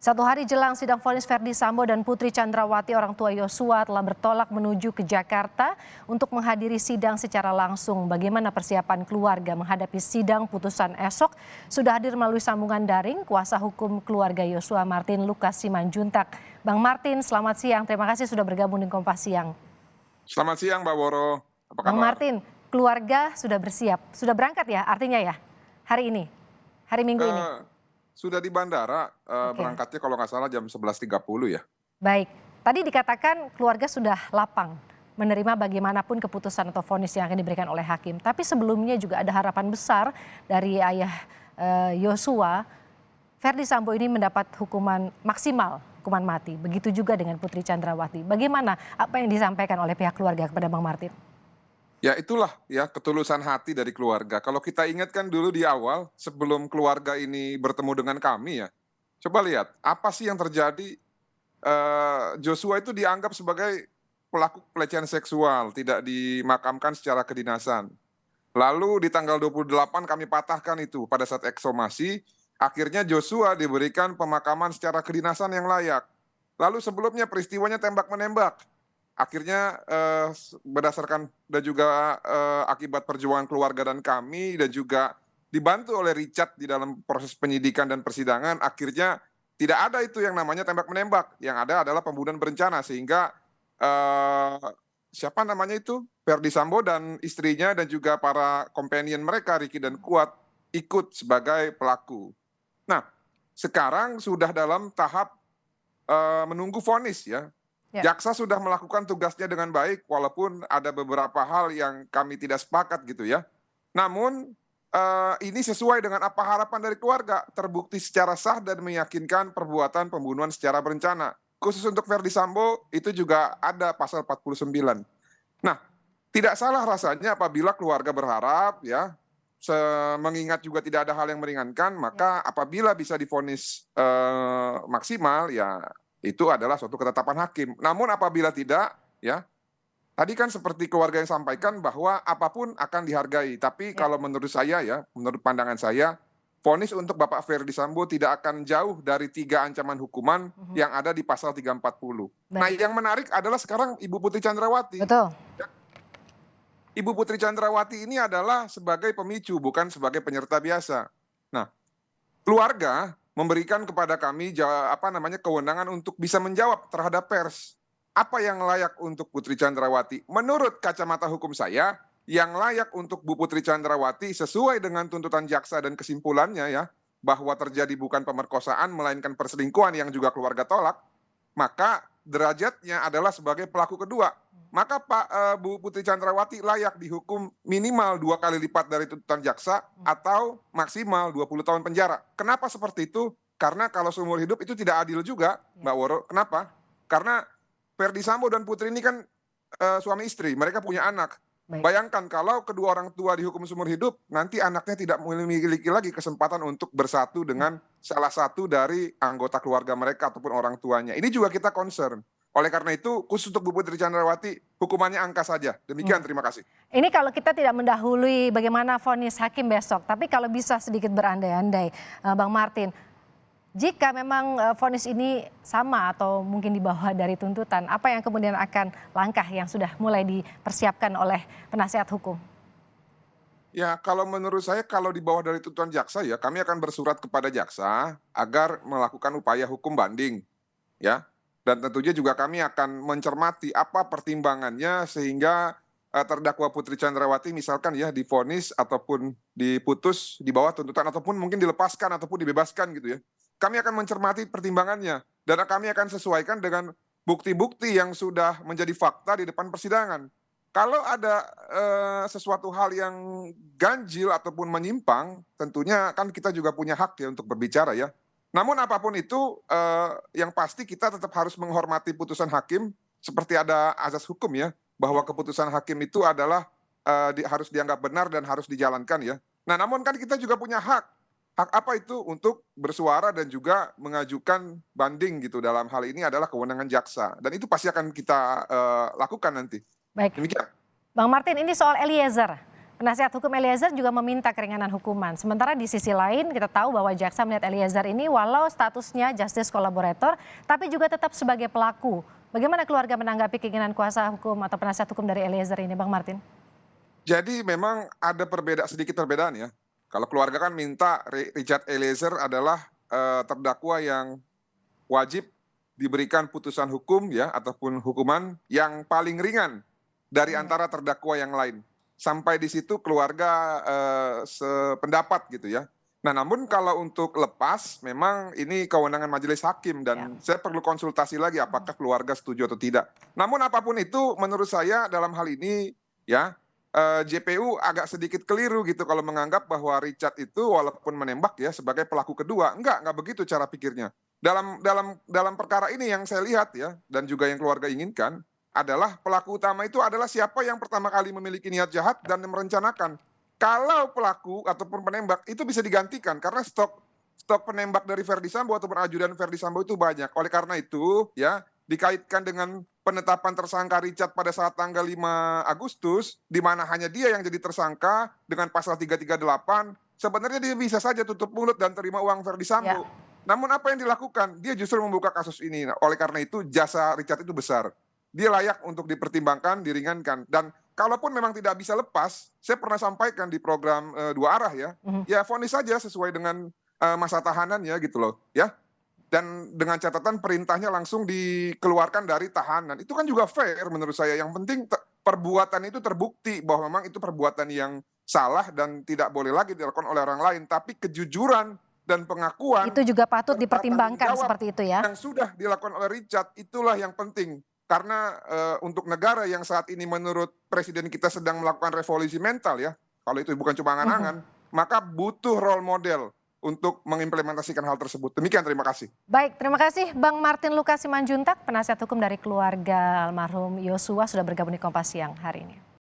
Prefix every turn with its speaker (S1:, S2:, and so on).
S1: Satu hari jelang sidang vonis Verdi Sambo dan Putri Chandrawati, orang tua Yosua telah bertolak menuju ke Jakarta untuk menghadiri sidang secara langsung. Bagaimana persiapan keluarga menghadapi sidang putusan esok? Sudah hadir melalui sambungan daring kuasa hukum keluarga Yosua, Martin Lukas Simanjuntak. Bang Martin, selamat siang. Terima kasih sudah bergabung di Kompas Siang.
S2: Selamat siang, Mbak Woro. Apa
S1: Bang
S2: kabar?
S1: Martin, keluarga sudah bersiap, sudah berangkat ya artinya ya hari ini, hari Minggu ini.
S2: Eh, sudah di bandara,
S1: Oke.
S2: berangkatnya kalau nggak salah jam 11.30 ya.
S1: Baik, tadi dikatakan keluarga sudah lapang menerima bagaimanapun keputusan atau vonis yang akan diberikan oleh hakim. Tapi sebelumnya juga ada harapan besar dari ayah Yosua, Verdi Sambo ini mendapat hukuman maksimal, hukuman mati. Begitu juga dengan Putri Chandrawati. Bagaimana apa yang disampaikan oleh pihak keluarga kepada Bang Martin?
S2: Ya itulah ya ketulusan hati dari keluarga. Kalau kita ingat kan dulu di awal sebelum keluarga ini bertemu dengan kami ya. Coba lihat apa sih yang terjadi. Joshua itu dianggap sebagai pelaku pelecehan seksual, tidak dimakamkan secara kedinasan. Lalu di tanggal 28 kami patahkan itu pada saat ekshumasi, akhirnya Joshua diberikan pemakaman secara kedinasan yang layak. Lalu sebelumnya peristiwanya tembak-menembak. Akhirnya berdasarkan dan juga akibat perjuangan keluarga dan kami dan juga dibantu oleh Richard di dalam proses penyidikan dan persidangan, akhirnya tidak ada itu yang namanya tembak-menembak. Yang ada adalah pembunuhan berencana sehingga eh, siapa namanya itu Verdi Sambo dan istrinya dan juga para companion mereka Ricky dan Kuat ikut sebagai pelaku. Nah, sekarang sudah dalam tahap menunggu vonis ya.
S1: Ya.
S2: Jaksa sudah melakukan tugasnya dengan baik walaupun ada beberapa hal yang kami tidak sepakat gitu ya. Namun ini sesuai dengan apa harapan dari keluarga, terbukti secara sah dan meyakinkan perbuatan pembunuhan secara berencana. Khusus untuk Verdi Sambo itu juga ada pasal 49. Nah, tidak salah rasanya apabila keluarga berharap ya, mengingat juga tidak ada hal yang meringankan, maka apabila bisa divonis maksimal ya itu adalah suatu ketetapan hakim. Namun apabila tidak ya, tadi kan seperti keluarga yang sampaikan bahwa apapun akan dihargai. Tapi
S1: Ya.
S2: kalau menurut saya ya, menurut pandangan saya, vonis untuk Bapak Verdi Sambo tidak akan jauh dari 3 ancaman hukuman yang ada di pasal 340. Nah,
S1: Baik,
S2: yang menarik adalah sekarang Ibu Putri Chandrawati.
S1: betul.
S2: Ibu Putri Chandrawati ini adalah sebagai pemicu, bukan sebagai penyerta biasa. Nah, keluarga memberikan kepada kami kewenangan untuk bisa menjawab terhadap pers. Apa yang layak untuk Putri Chandrawati? Menurut kacamata hukum saya, yang layak untuk Bu Putri Chandrawati sesuai dengan tuntutan jaksa dan kesimpulannya ya, bahwa terjadi bukan pemerkosaan melainkan perselingkuhan yang juga keluarga tolak, maka derajatnya adalah sebagai pelaku kedua. Maka Bu Putri Chandrawati layak dihukum minimal 2 kali lipat dari tuntutan jaksa atau maksimal 20 tahun penjara. Kenapa seperti itu? Karena kalau seumur hidup itu tidak adil juga,
S1: Ya.
S2: Mbak Woro. Kenapa? Karena Verdi Sambo dan Putri ini kan suami istri, mereka punya anak.
S1: Baik.
S2: Bayangkan kalau kedua orang tua dihukum seumur hidup, nanti anaknya tidak memiliki lagi kesempatan untuk bersatu dengan salah satu dari anggota keluarga mereka ataupun orang tuanya. Ini juga kita concern. Oleh karena itu, khusus untuk Bu Putri Chandrawati, hukumannya angka saja. Demikian, terima kasih.
S1: Ini kalau kita tidak mendahului bagaimana vonis hakim besok, tapi kalau bisa sedikit berandai-andai, Bang Martin, jika memang vonis ini sama atau mungkin di bawah dari tuntutan, apa yang kemudian akan langkah yang sudah mulai dipersiapkan oleh penasihat hukum?
S2: Ya, kalau menurut saya kalau di bawah dari tuntutan jaksa ya, kami akan bersurat kepada jaksa agar melakukan upaya hukum banding, ya. Dan tentunya juga kami akan mencermati apa pertimbangannya sehingga terdakwa Putri Chandrawati misalkan ya divonis ataupun diputus di bawah tuntutan ataupun mungkin dilepaskan ataupun dibebaskan gitu ya. Kami akan mencermati pertimbangannya dan kami akan sesuaikan dengan bukti-bukti yang sudah menjadi fakta di depan persidangan. Kalau ada sesuatu hal yang ganjil ataupun menyimpang, tentunya kan kita juga punya hak ya untuk berbicara ya. Namun apapun itu, yang pasti kita tetap harus menghormati putusan hakim, seperti ada azas hukum ya, bahwa keputusan hakim itu adalah harus dianggap benar dan harus dijalankan ya. Nah, namun kan kita juga punya hak. Hak apa itu? Untuk bersuara dan juga mengajukan banding gitu. Dalam hal ini adalah kewenangan jaksa. Dan itu pasti akan kita lakukan nanti.
S1: Baik,
S2: Demikian.
S1: Bang Martin, ini soal Eliezer. Penasihat hukum Eliezer juga meminta keringanan hukuman. Sementara di sisi lain kita tahu bahwa jaksa melihat Eliezer ini walau statusnya justice collaborator tapi juga tetap sebagai pelaku. Bagaimana keluarga menanggapi keinginan kuasa hukum atau penasihat hukum dari Eliezer ini, Bang Martin?
S2: Jadi memang ada sedikit perbedaan ya. Kalau keluarga kan minta Richard Eliezer adalah terdakwa yang wajib diberikan putusan hukum ya ataupun hukuman yang paling ringan dari antara terdakwa yang lain. Sampai di situ keluarga sependapat gitu ya. Nah, namun kalau untuk lepas memang ini kewenangan majelis hakim dan saya perlu konsultasi lagi apakah keluarga setuju atau tidak. Namun apapun itu menurut saya dalam hal ini ya JPU agak sedikit keliru gitu kalau menganggap bahwa Richard itu walaupun menembak ya sebagai pelaku kedua. Enggak begitu cara pikirnya. Dalam perkara ini yang saya lihat ya dan juga yang keluarga inginkan adalah pelaku utama itu adalah siapa yang pertama kali memiliki niat jahat dan merencanakan. Kalau pelaku ataupun penembak itu bisa digantikan karena stok penembak dari Verdi Sambo ataupun ajudan Verdi Sambo itu banyak. Oleh karena itu ya dikaitkan dengan penetapan tersangka Richard pada saat tanggal 5 Agustus di mana hanya dia yang jadi tersangka dengan pasal 338, sebenarnya dia bisa saja tutup mulut dan terima uang Verdi Sambo. Namun apa yang dilakukan? Dia justru membuka kasus ini. Nah, oleh karena itu jasa Richard itu besar. Dia layak untuk dipertimbangkan, diringankan. Dan kalaupun memang tidak bisa lepas, saya pernah sampaikan di program Dua Arah ya, ya vonis saja sesuai dengan masa tahanannya gitu loh ya. Dan dengan catatan perintahnya langsung dikeluarkan dari tahanan. Itu kan juga fair menurut saya. Yang penting perbuatan itu terbukti bahwa memang itu perbuatan yang salah dan tidak boleh lagi dilakukan oleh orang lain. Tapi kejujuran dan pengakuan
S1: Itu juga patut
S2: serta
S1: dipertimbangkan
S2: tanggung jawab
S1: seperti itu ya.
S2: yang sudah dilakukan oleh Richard itulah yang penting. Karena untuk negara yang saat ini menurut presiden kita sedang melakukan revolusi mental ya, kalau itu bukan cuma angan-angan, maka butuh role model untuk mengimplementasikan hal tersebut. Demikian, terima kasih.
S1: Baik, terima kasih Bang Martin Lukasimanjuntak, penasihat hukum dari keluarga almarhum Yosua sudah bergabung di Kompas Siang hari ini.